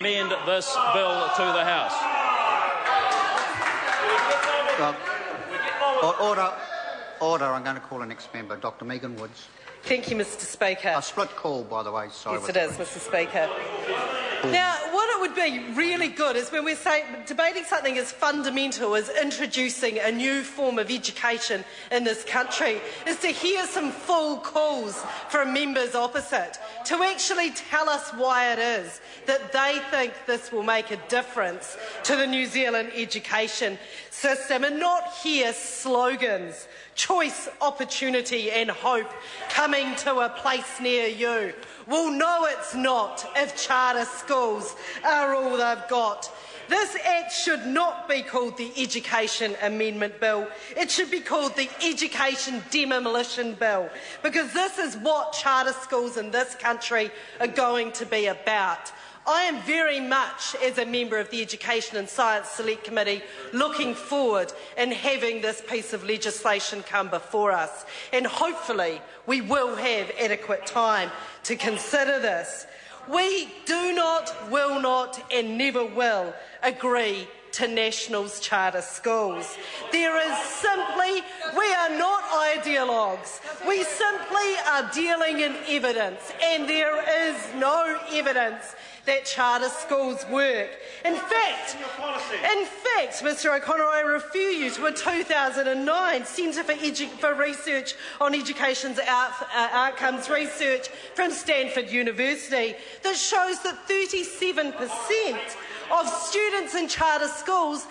Amend this bill to the House. Order. I'm going to call the next member, Dr. Megan Woods. Thank you, Mr. Speaker. A split call, by the way. Sorry. Yes, it is, Mr. Speaker. Now, what it would be really good is when we're debating something as fundamental as introducing a new form of education in this country, is to hear some full calls from members opposite to actually tell us why it is that they think this will make a difference to the New Zealand education system, and not hear slogans, choice, opportunity and hope coming to a place near you. Well, no, it's not if charter schools are all they've got. This Act should not be called the Education Amendment Bill. It should be called the Education Demolition Bill, because this is what charter schools in this country are going to be about. I am very much, as a member of the Education and Science Select Committee, looking forward in having this piece of legislation come before us, and hopefully we will have adequate time to consider this. We do not, will not and never will agree to National's charter schools. There is simply, we are not ideologues. We simply are dealing in evidence, and there is no evidence that charter schools work. In fact, Mr. O'Connor, I refer you to a 2009 Centre for Research on Education's Outcomes research from Stanford University that shows that 37% of students in charter schools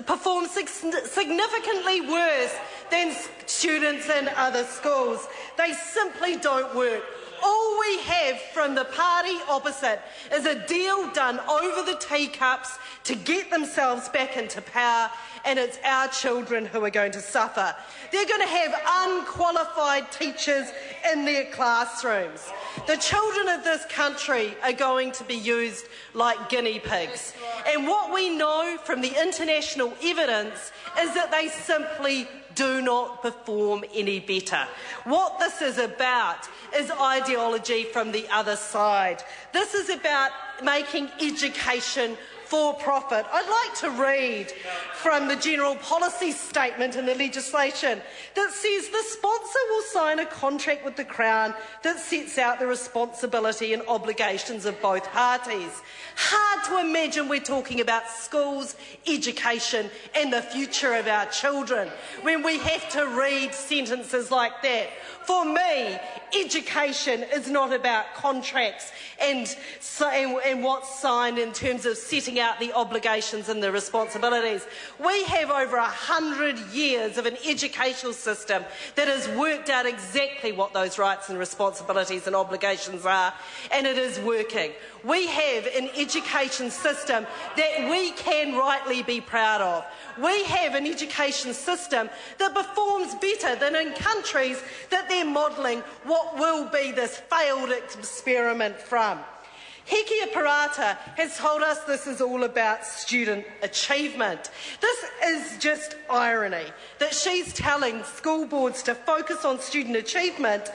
perform significantly worse than students in other schools. They simply don't work. All we have from the party opposite is a deal done over the teacups to get themselves back into power, and it's our children who are going to suffer. They're going to have unqualified teachers in their classrooms. The children of this country are going to be used like guinea pigs. And what we know from the international evidence is that they simply do not perform any better. What this is about is ideology from the other side. This is about making education for profit. I'd like to read from the general policy statement in the legislation that says the sponsor will sign a contract with the Crown that sets out the responsibility and obligations of both parties. Hard to imagine we're talking about schools, education and the future of our children when we have to read sentences like that. For me, education is not about contracts and what's signed in terms of setting out the obligations and the responsibilities. We have over 100 years of an educational system that has worked out exactly what those rights and responsibilities and obligations are, and it is working. We have an education system that we can rightly be proud of. We have an education system that performs better than in countries that they're modelling what will be this failed experiment from. Hekia Parata has told us this is all about student achievement. This is just irony, that she's telling school boards to focus on student achievement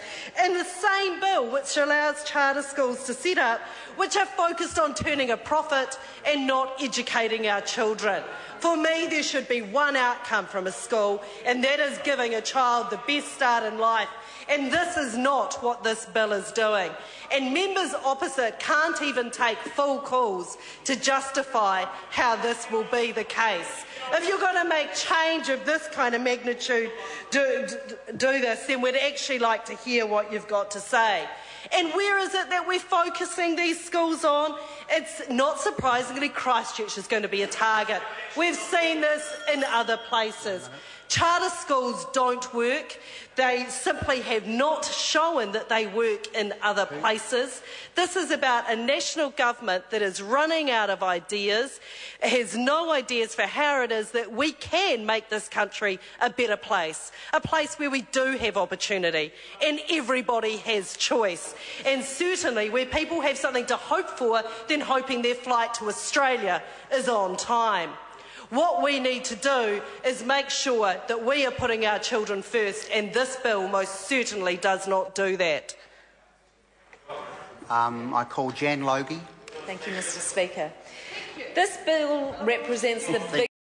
in the same bill which allows charter schools to set up, which are focused on turning a profit and not educating our children. For me, there should be one outcome from a school, and that is giving a child the best start in life. And this is not what this bill is doing. And members opposite can't even take full calls to justify how this will be the case. If you're going to make change of this kind of magnitude, do this, then we'd actually like to hear what you've got to say. And where is it that we're focusing these schools on? It's not surprisingly Christchurch is going to be a target. We've seen this in other places. Charter schools don't work. They simply have not shown that they work in other places. This is about a national government that is running out of ideas, has no ideas for how it is that we can make this country a better place, a place where we do have opportunity and everybody has choice, and certainly where people have something to hope for than hoping their flight to Australia is on time. What we need to do is make sure that we are putting our children first, and this bill most certainly does not do that. I call Jan Logie. Thank you, Mr. Speaker. This bill represents the big